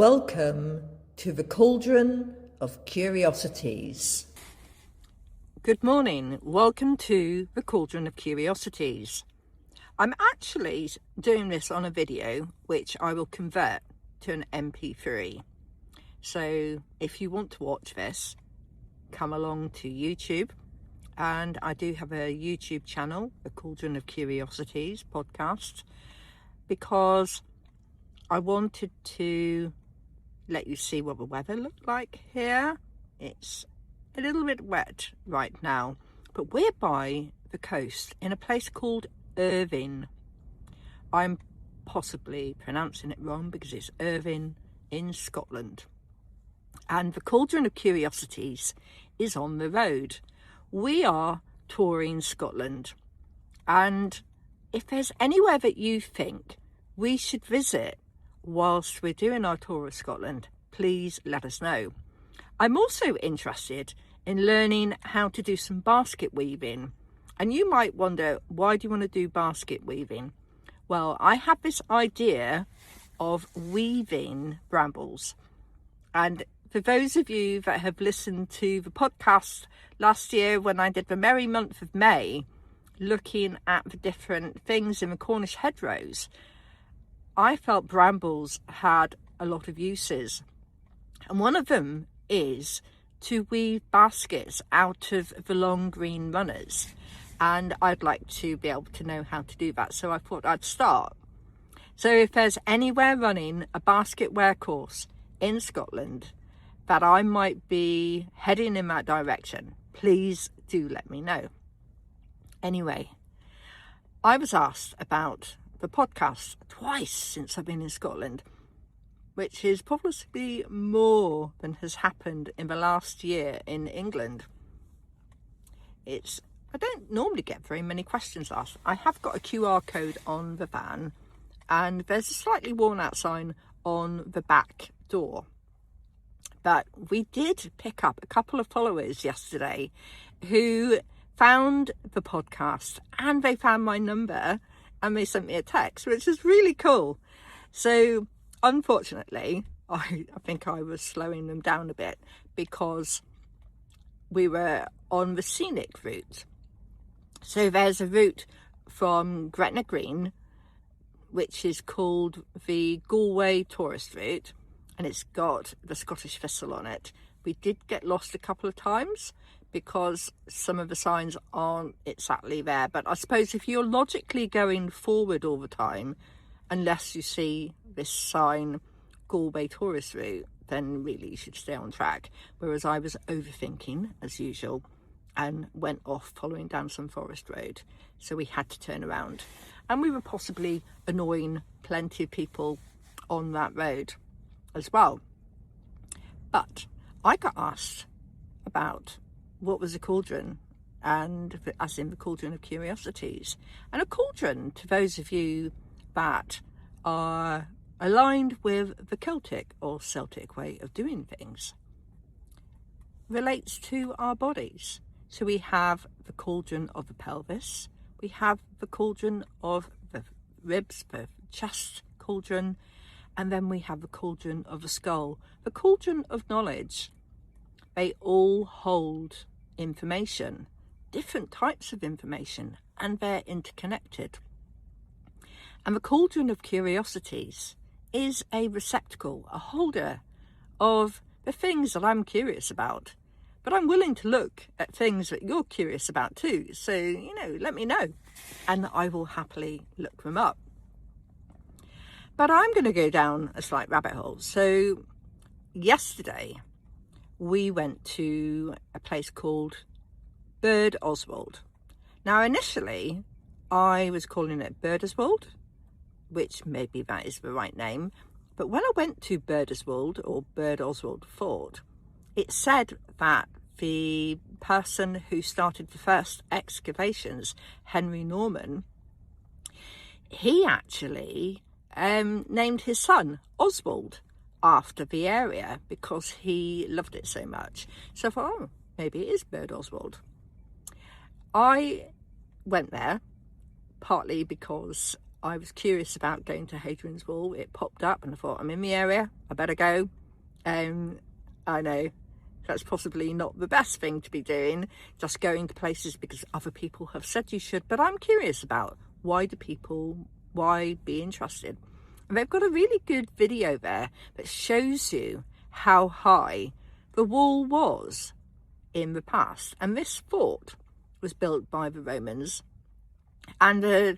Welcome to the Cauldron of Curiosities. Good morning. Welcome to the Cauldron of Curiosities. I'm actually doing this on a video which I will convert to an MP3. So if you want to watch this, come along to YouTube. And I do have a YouTube channel, the Cauldron of Curiosities podcast, because I wanted to let you see what the weather looked like here. It's a little bit wet right now, but we're by the coast in a place called Irvine. I'm possibly pronouncing it wrong because it's Irvine in Scotland. And the Cauldron of Curiosities is on the road. We are touring Scotland, and if there's anywhere that you think we should visit whilst we're doing our tour of Scotland, please let us know. I'm also interested in learning how to do some basket weaving. And you might wonder, why do you want to do basket weaving? Well, I have this idea of weaving brambles. And for those of you that have listened to the podcast last year when I did the merry month of May, looking at the different things in the Cornish hedgerows, I felt brambles had a lot of uses. And one of them is to weave baskets out of the long green runners. And I'd like to be able to know how to do that. So I thought I'd start. So if there's anywhere running a basket wear course in Scotland that I might be heading in that direction, please do let me know. Anyway, I was asked about the podcast twice since I've been in Scotland, which is probably more than has happened in the last year in England. I don't normally get very many questions asked. I have got a QR code on the van, and there's a slightly worn out sign on the back door. But we did pick up a couple of followers yesterday who found the podcast, and they found my number and they sent me a text, which is really cool. So unfortunately, I think I was slowing them down a bit because we were on the scenic route. So there's a route from Gretna Green, which is called the Galway tourist route, and it's got the Scottish thistle on it. We did get lost a couple of times because some of the signs aren't exactly there. But I suppose if you're logically going forward all the time, unless you see this sign, Galway tourist route, then really you should stay on track. Whereas I was overthinking, as usual, and went off following down some forest road. So we had to turn around. And we were possibly annoying plenty of people on that road as well. But I got asked about what was a cauldron, and as in the Cauldron of Curiosities. And a cauldron, to those of you that are aligned with the Celtic or Celtic way of doing things, relates to our bodies. So we have the cauldron of the pelvis, we have the cauldron of the ribs, the chest cauldron, and then we have the cauldron of the skull, the cauldron of knowledge. They all hold information, different types of information, and they're interconnected. And the Cauldron of Curiosities is a receptacle, a holder of the things that I'm curious about. But I'm willing to look at things that you're curious about too. So, let me know, and I will happily look them up. But I'm going to go down a slight rabbit hole. So yesterday we went to a place called Birdoswald. Now initially I was calling it Birdoswald, which maybe that is the right name. But when I went to Birdoswald or Birdoswald Fort, it said that the person who started the first excavations, Henry Norman, he actually named his son Oswald after the area because he loved it so much. So I thought, maybe it is Birdoswald. I went there partly because I was curious about going to Hadrian's Wall. It popped up and I thought, I'm in the area, I better go. I know that's possibly not the best thing to be doing, just going to places because other people have said you should, but I'm curious about why be interested. And they've got a really good video there that shows you how high the wall was in the past. And this fort was built by the Romans, and the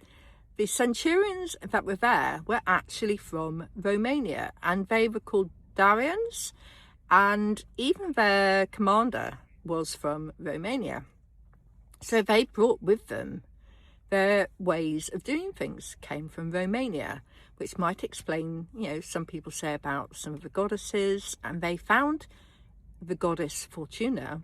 centurions that were there were actually from Romania, and they were called Darians, and even their commander was from Romania. So they brought with them their ways of doing things came from Romania, which might explain, some people say about some of the goddesses, and they found the goddess Fortuna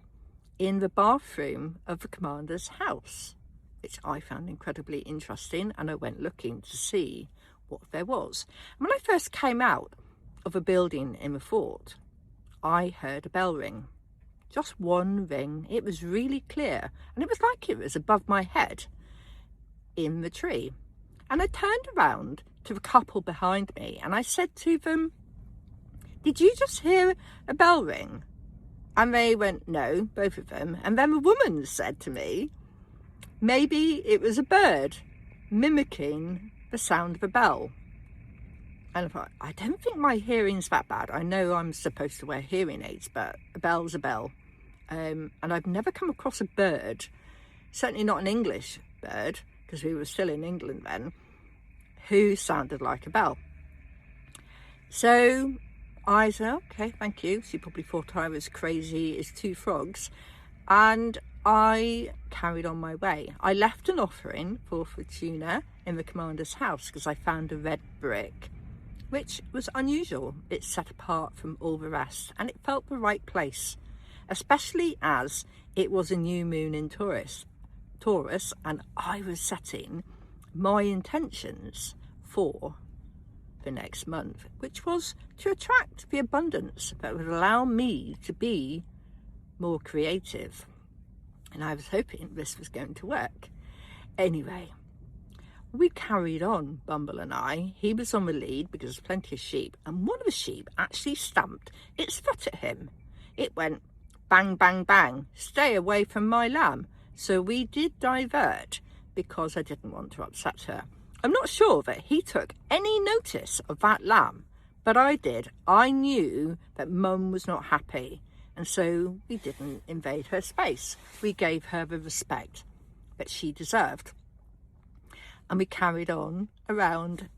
in the bathroom of the commander's house, which I found incredibly interesting, and I went looking to see what there was. And when I first came out of a building in the fort, I heard a bell ring. Just one ring. It was really clear, and it was like it was above my head in the tree. And I turned around to the couple behind me and I said to them, "Did you just hear a bell ring?" And they went, "No," both of them. And then the woman said to me, maybe it was a bird mimicking the sound of a bell. And I thought, I don't think my hearing's that bad. I know I'm supposed to wear hearing aids, but a bell's a bell. And I've never come across a bird, certainly not an English bird, because we were still in England then, who sounded like a bell. So I said, okay, thank you. She probably thought I was crazy as two frogs. And I carried on my way. I left an offering for Fortuna in the commander's house because I found a red brick, which was unusual. It's set apart from all the rest, and it felt the right place, especially as it was a new moon in Taurus, and I was setting my intentions for the next month, which was to attract the abundance that would allow me to be more creative. And I was hoping this was going to work. Anyway, we carried on, Bumble and I. He was on the lead because there's plenty of sheep, and one of the sheep actually stamped its foot at him. It went bang, bang, bang, stay away from my lamb. So we did divert because I didn't want to upset her. I'm not sure that he took any notice of that lamb, but I did. I knew that Mum was not happy, and so we didn't invade her space. We gave her the respect that she deserved. And we carried on around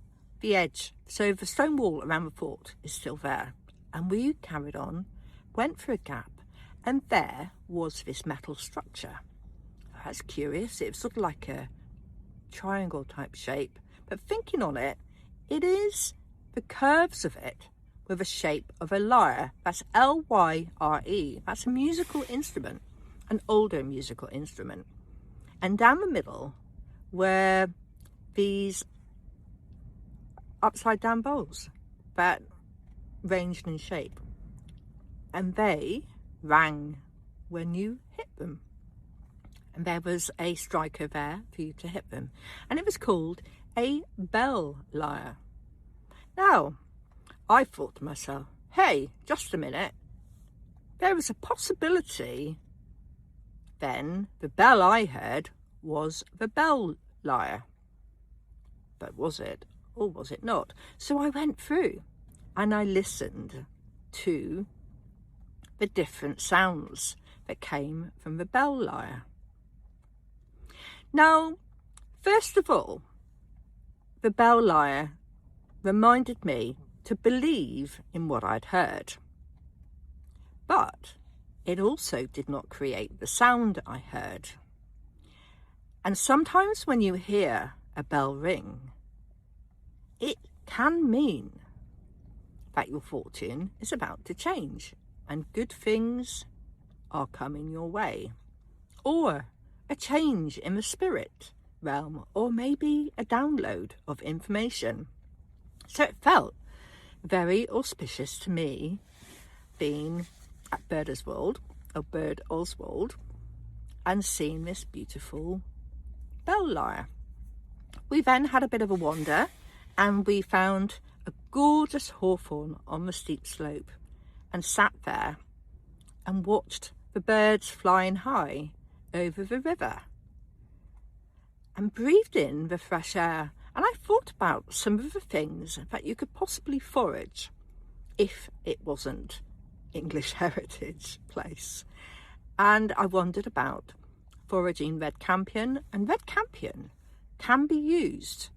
the edge. So the stone wall around the fort is still there. And we carried on, went through a gap, and there was this metal structure. That's curious. It was sort of like a triangle type shape, but thinking on it, it is the curves of it with the shape of a lyre. That's L-Y-R-E. That's a musical instrument, an older musical instrument. And down the middle were these upside down bowls that ranged in shape, and they rang when you hit them. And there was a striker there for you to hit them. And it was called a bell lyre. Now, I thought to myself, hey, just a minute. There was a possibility then the bell I heard was the bell lyre. But was it, or was it not? So I went through and I listened to the different sounds that came from the bell lyre. Now, first of all, the bell lyre reminded me to believe in what I'd heard. But it also did not create the sound I heard. And sometimes when you hear a bell ring, it can mean that your fortune is about to change and good things are coming your way. Or a change in the spirit realm, or maybe a download of information. So it felt very auspicious to me being at Bird Oswald and seeing this beautiful bell lyre. We then had a bit of a wander and we found a gorgeous hawthorn on the steep slope and sat there and watched the birds flying high over the river and breathed in the fresh air. And I thought about some of the things that you could possibly forage if it wasn't English Heritage Place. And I wondered about foraging red campion, and red campion can be used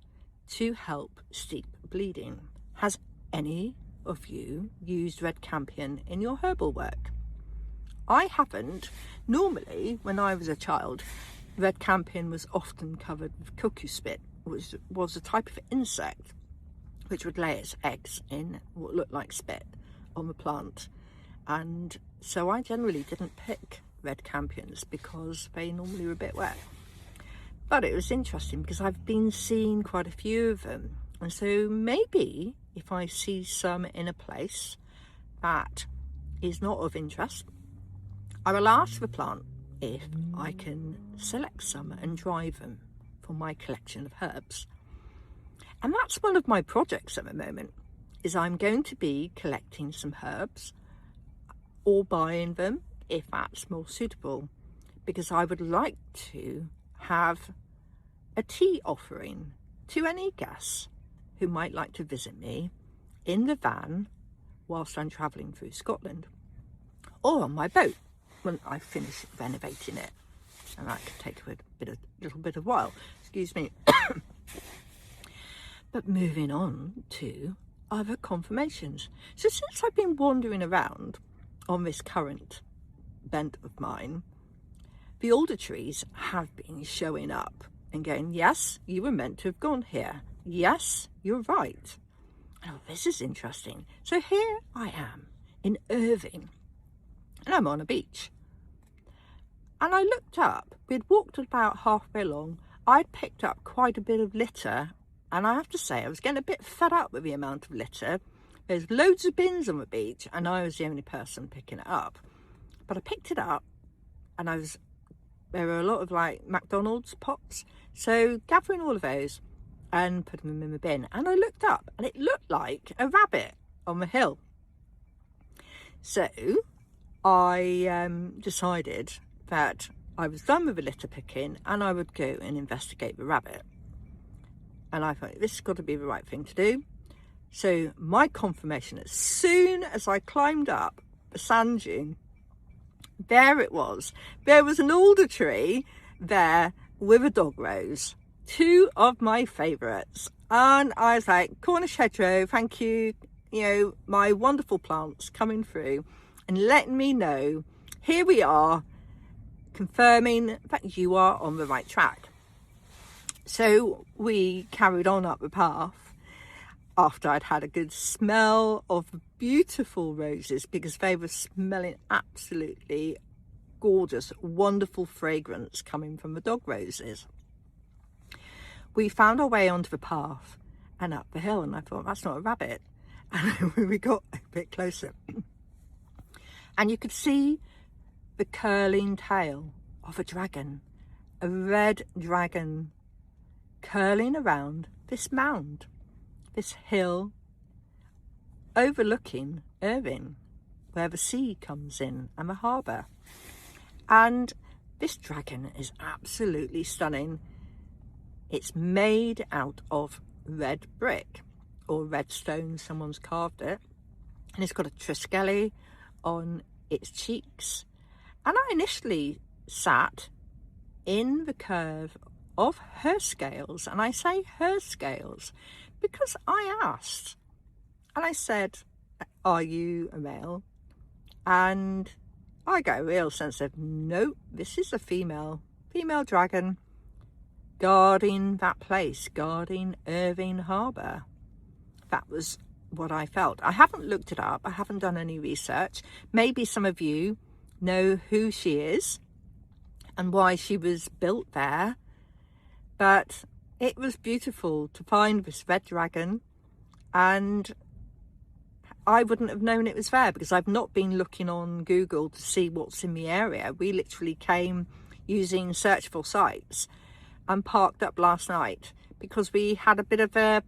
to help steep bleeding. Has any of you used red campion in your herbal work? I haven't. Normally, when I was a child, red campion was often covered with cuckoo spit, which was a type of insect which would lay its eggs in what looked like spit on the plant. And so I generally didn't pick red campions because they normally were a bit wet. But it was interesting because I've been seeing quite a few of them. And so maybe if I see some in a place that is not of interest, I will ask the plant if I can select some and dry them for my collection of herbs. And that's one of my projects at the moment, is I'm going to be collecting some herbs or buying them if that's more suitable, because I would like to have a tea offering to any guests who might like to visit me in the van whilst I'm travelling through Scotland, or on my boat when I finish renovating it, and that could take a little bit of while, excuse me. But moving on to other confirmations. So since I've been wandering around on this current bent of mine, the alder trees have been showing up and going, yes, you were meant to have gone here. Yes, you're right. Oh, this is interesting. So here I am in Irving, and I'm on a beach. And I looked up, we'd walked about halfway along, I'd picked up quite a bit of litter, and I have to say I was getting a bit fed up with the amount of litter. There's loads of bins on the beach and I was the only person picking it up. But I picked it up and there were a lot of like McDonald's pops. So gathering all of those and putting them in the bin. And I looked up and it looked like a rabbit on the hill. So I decided that I was done with the litter picking and I would go and investigate the rabbit. And I thought, this has got to be the right thing to do. So my confirmation, as soon as I climbed up the sand dune, there it was. There was an alder tree there with a dog rose, two of my favourites. And I was like, Cornish hedgerow, thank you, my wonderful plants coming through and letting me know, here we are, confirming that you are on the right track. So we carried on up the path after I'd had a good smell of beautiful roses, because they were smelling absolutely gorgeous, wonderful fragrance coming from the dog roses. We found our way onto the path and up the hill, and I thought, that's not a rabbit. And we got a bit closer and you could see the curling tail of a dragon, a red dragon, curling around this mound, this hill overlooking Irving, where the sea comes in and the harbour. And this dragon is absolutely stunning. It's made out of red brick or red stone, someone's carved it, and it's got a triskelly on its cheeks. And I initially sat in the curve of her scales, and I say her scales because I asked, and I said, are you a male? And I got a real sense of, no, this is a female dragon guarding that place, guarding Irving Harbour. That was what I felt. I haven't looked it up, I haven't done any research. Maybe some of you know who she is and why she was built there, but it was beautiful to find this red dragon, and I wouldn't have known it was there because I've not been looking on Google to see what's in the area. We literally came using searchable sites and parked up last night because we had a bit of a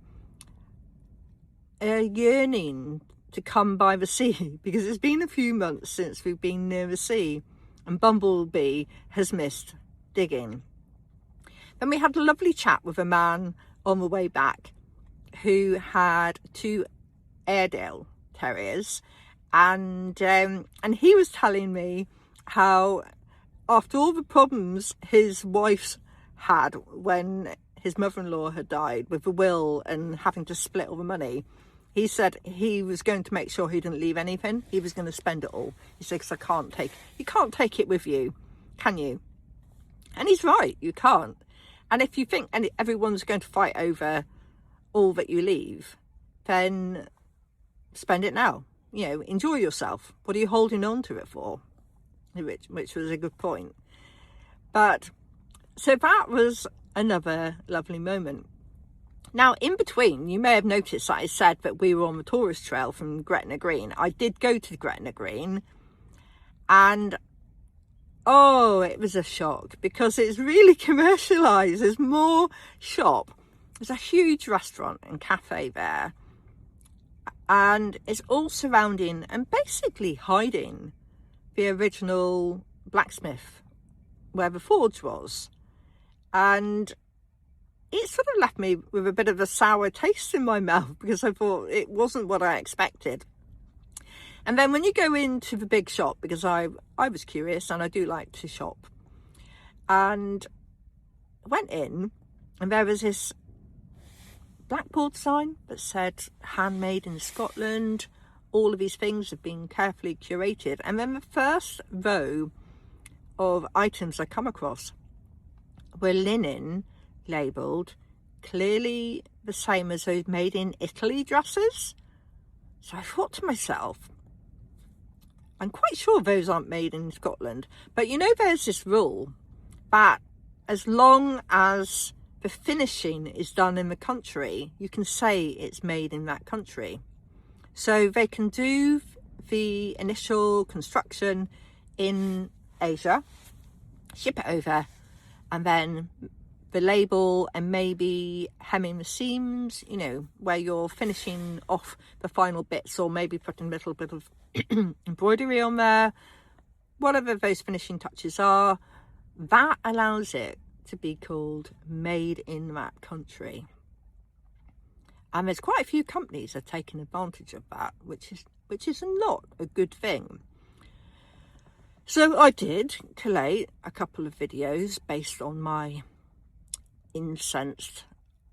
yearning to come by the sea, because it's been a few months since we've been near the sea, and Bumblebee has missed digging. Then we had a lovely chat with a man on the way back who had 2 Airedale Terriers, and he was telling me how, after all the problems his wife's had when his mother-in-law had died with the will and having to split all the money, he said he was going to make sure he didn't leave anything. He was going to spend it all. He said, because you can't take it with you, can you? And he's right, you can't. And if you think everyone's going to fight over all that you leave, then spend it now. You know, enjoy yourself. What are you holding on to it for? Which was a good point. But so that was another lovely moment. Now, in between, you may have noticed that I said that we were on the tourist trail from Gretna Green. I did go to Gretna Green, and oh, it was a shock, because it's really commercialised. There's more shop. There's a huge restaurant and cafe there, and it's all surrounding and basically hiding the original blacksmith where the forge was. And it sort of left me with a bit of a sour taste in my mouth, because I thought it wasn't what I expected. And then when you go into the big shop, because I was curious and I do like to shop, and I went in, and there was this blackboard sign that said handmade in Scotland. All of these things have been carefully curated. And then the first row of items I come across were linen labelled clearly the same as those made in Italy dresses. So I thought to myself, I'm quite sure those aren't made in Scotland. But you know, there's this rule that as long as the finishing is done in the country, you can say it's made in that country. So they can do the initial construction in Asia, ship it over, and then the label and maybe hemming the seams, you know, where you're finishing off the final bits, or maybe putting a little bit of embroidery on there, whatever those finishing touches are, that allows it to be called made in that country. And there's quite a few companies that are taking advantage of that, which is not a good thing. So I did collate a couple of videos based on my incensed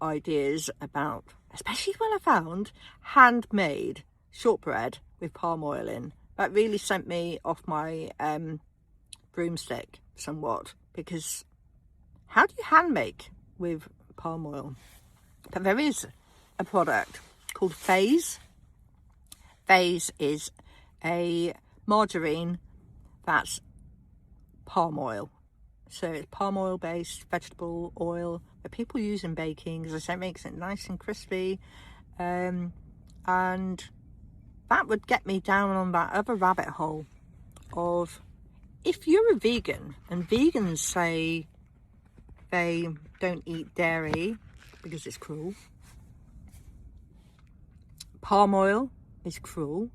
ideas about, especially when I found handmade shortbread with palm oil in. That really sent me off my broomstick somewhat, because how do you hand make with palm oil? But there is a product called Phase. Phase is a margarine that's palm oil. So it's palm oil based vegetable oil that people use in baking. As I say, it makes it nice and crispy. And that would get me down on that other rabbit hole of, if you're a vegan, and vegans say they don't eat dairy because it's cruel. Palm oil is cruel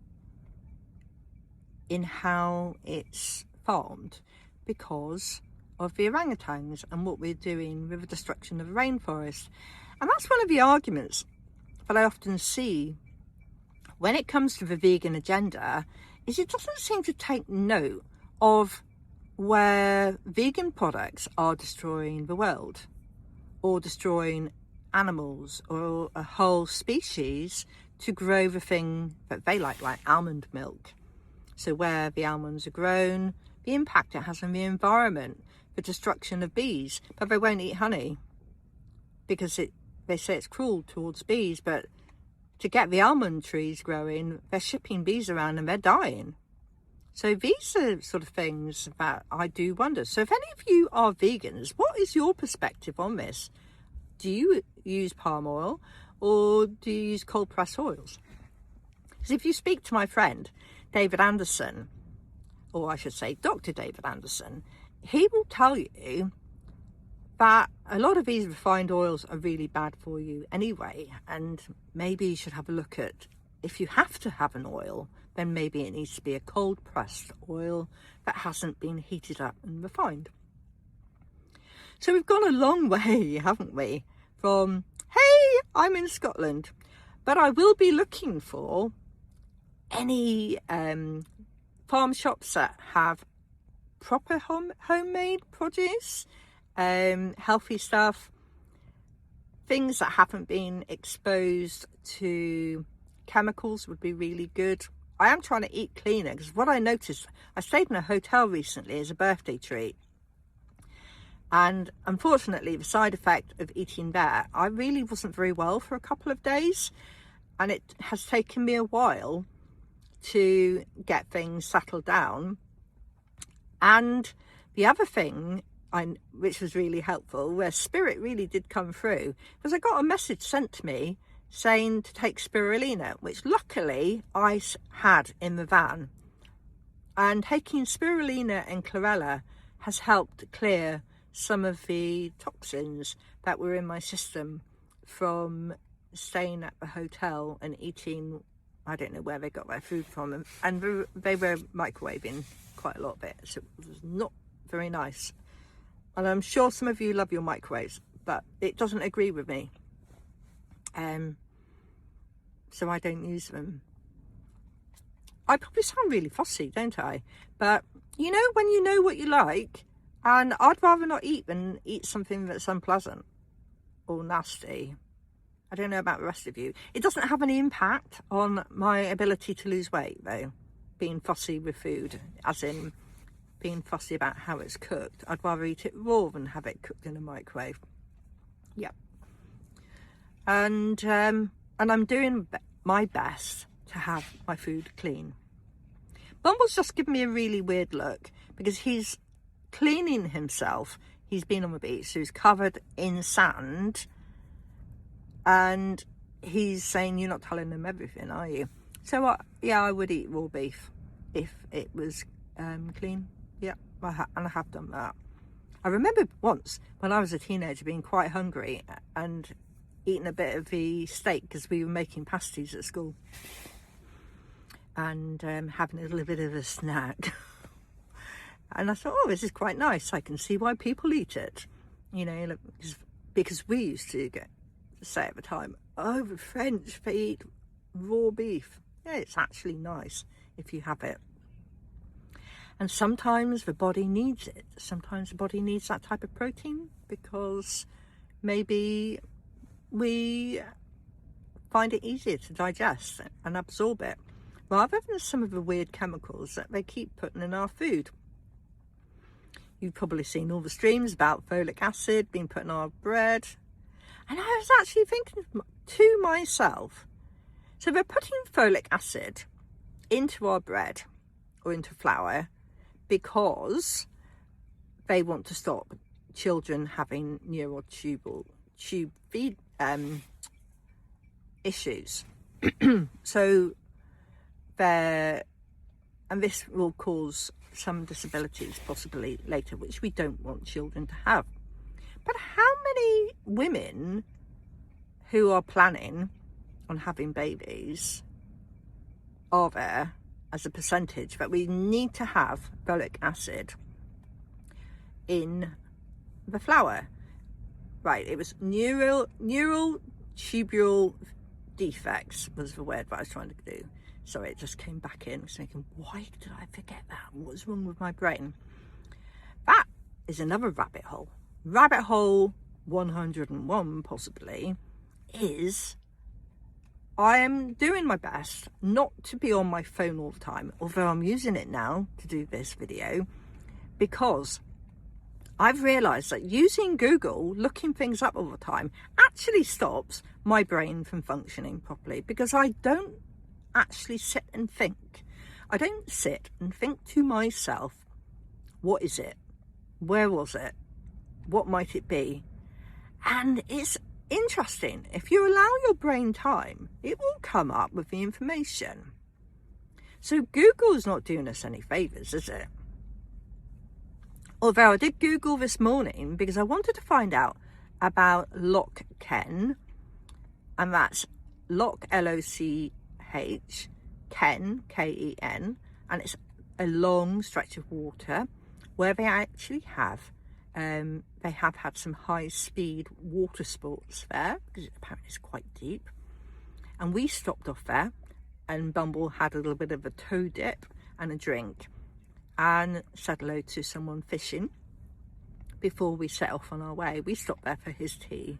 in how it's farmed because of the orangutans and what we're doing with the destruction of the rainforest. And that's one of the arguments that I often see when it comes to the vegan agenda, is it doesn't seem to take note of where vegan products are destroying the world, or destroying animals or a whole species to grow the thing that they like almond milk. So where the almonds are grown, the impact it has on the environment, the destruction of bees. But they won't eat honey because they say it's cruel towards bees. But to get the almond trees growing, they're shipping bees around and they're dying. So these are sort of things that I do wonder. So if any of you are vegans, what is your perspective on this? Do you use palm oil, or do you use cold pressed oils? Because if you speak to my friend David Anderson, or I should say Dr. David Anderson, he will tell you that a lot of these refined oils are really bad for you anyway, and maybe you should have a look at, if you have to have an oil, then maybe it needs to be a cold pressed oil that hasn't been heated up and refined. So we've gone a long way, haven't we, from, hey, I'm in Scotland, but I will be looking for any farm shops that have proper homemade produce, healthy stuff, things that haven't been exposed to chemicals would be really good. I am trying to eat cleaner, because what I noticed, I stayed in a hotel recently as a birthday treat, and unfortunately the side effect of eating there, I really wasn't very well for a couple of days, and it has taken me a while to get things settled down. And the other thing, which was really helpful, where spirit really did come through, was I got a message sent to me saying to take spirulina, which luckily I had in the van. And taking spirulina and chlorella has helped clear some of the toxins that were in my system from staying at the hotel and eating, I don't know where they got their food from, and they were microwaving quite a lot of it, so it was not very nice. And I'm sure some of you love your microwaves, but it doesn't agree with me, so I don't use them. I probably sound really fussy, don't I? But you know, when you know what you like, and I'd rather not eat than eat something that's unpleasant or nasty. I don't know about the rest of you. It doesn't have any impact on my ability to lose weight, though, being fussy with food, as in being fussy about how it's cooked. I'd rather eat it raw than have it cooked in a microwave. Yeah. And I'm doing my best to have my food clean. Bumble's just given me a really weird look because he's cleaning himself. He's been on the beach, so he's covered in sand, and he's saying, you're not telling him everything, are you? So yeah, I would eat raw beef if it was clean. Yeah, and I have done that. I remember once when I was a teenager being quite hungry and eating a bit of the steak because we were making pasties at school, and having a little bit of a snack. And I thought, oh, this is quite nice. I can see why people eat it. You know, because we used to say at the time, oh, the French, they eat raw beef. Yeah, it's actually nice if you have it. And sometimes the body needs it. Sometimes the body needs that type of protein because maybe we find it easier to digest and absorb it, rather than some of the weird chemicals that they keep putting in our food. You've probably seen all the streams about folic acid being put in our bread. And I was actually thinking to myself, so they're putting folic acid into our bread or into flour because they want to stop children having neural tube feed issues. So and this will cause some disabilities possibly later, which we don't want children to have. But how many women who are planning on having babies are there as a percentage that we need to have folic acid in the flour? Right, it was neural tubular defects was the word that I was trying to do. Sorry, it just came back in. I was thinking, why did I forget that? What's wrong with my brain? That is another rabbit hole. Rabbit hole 101 possibly is I am doing my best not to be on my phone all the time, although I'm using it now to do this video, because I've realised that using Google, looking things up all the time, actually stops my brain from functioning properly, because I don't actually sit and think. I don't sit and think to myself, what is it? Where was it? What might it be? And it's interesting. If you allow your brain time, it will come up with the information. So Google's not doing us any favours, is it? Although I did Google this morning because I wanted to find out about Loch Ken, and that's Loch, L-O-C-H, Ken, K-E-N, and it's a long stretch of water where they actually have had some high-speed water sports there because apparently it's quite deep. And we stopped off there, and Bumble had a little bit of a toe dip and a drink and said hello to someone fishing before we set off on our way. We stopped there for his tea,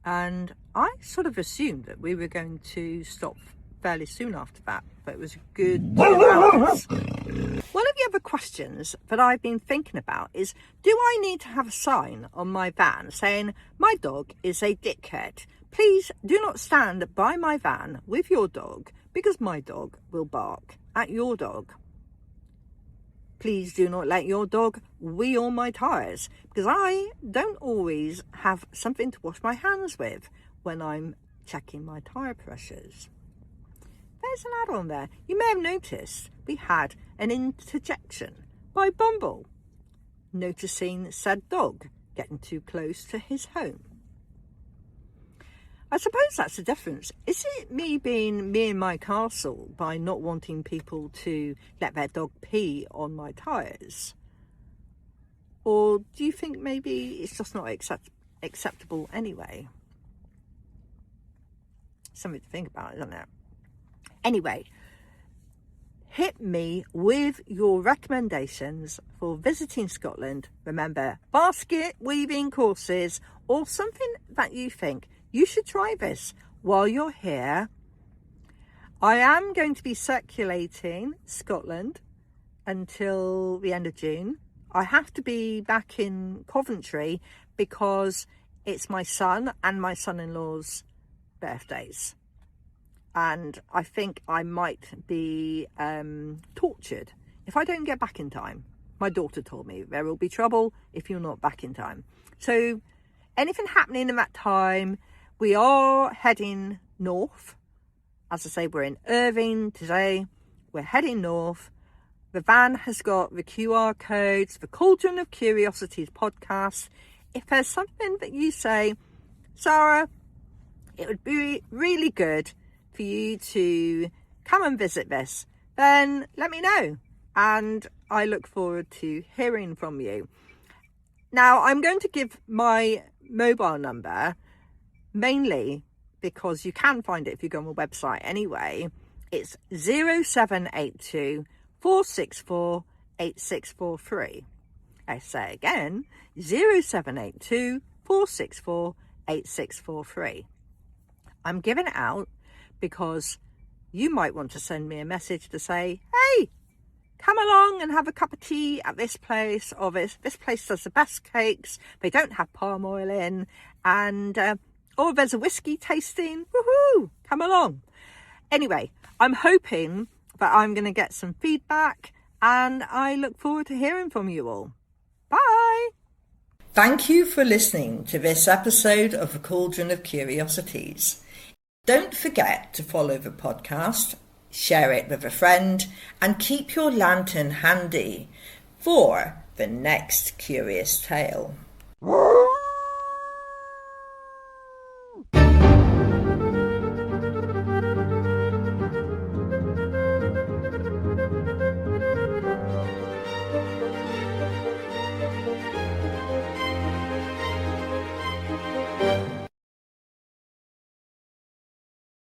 and I sort of assumed that we were going to stop fairly soon after that, but it was a good 2 hours. One of the other questions that I've been thinking about is, do I need to have a sign on my van saying, my dog is a dickhead? Please do not stand by my van with your dog because my dog will bark at your dog. Please do not let your dog wee on my tyres because I don't always have something to wash my hands with when I'm checking my tyre pressures. There's an add-on there. You may have noticed we had an interjection by Bumble, noticing said dog getting too close to his home. I suppose that's the difference. Is it me being me in my castle by not wanting people to let their dog pee on my tyres? Or do you think maybe it's just not acceptable anyway? Something to think about, isn't it? Anyway, hit me with your recommendations for visiting Scotland. Remember, basket weaving courses or something that you think you should try this while you're here. I am going to be circulating Scotland until the end of June. I have to be back in Coventry because it's my son and my son-in-law's birthdays. And I think I might be tortured if I don't get back in time. My daughter told me there will be trouble if you're not back in time. So anything happening in that time, we are heading north. As I say, we're in Irving today. We're heading north. The van has got the QR codes, the Cauldron of Curiosities podcast. If there's something that you say, Sarah, it would be really good for you to come and visit this, then let me know. And I look forward to hearing from you. Now, I'm going to give my mobile number mainly because you can find it if you go on the website anyway. It's 0782 464 8643. I say again, 0782 464 8643. I'm giving it out because you might want to send me a message to say, hey, come along and have a cup of tea at this place, or this place does the best cakes, they don't have palm oil in, and or there's a whiskey tasting, woohoo, come along. Anyway, I'm hoping that I'm going to get some feedback, and I look forward to hearing from you all. Bye. Thank you for listening to this episode of the Cauldron of Curiosities. Don't forget to follow the podcast, share it with a friend, and keep your lantern handy for the next curious tale.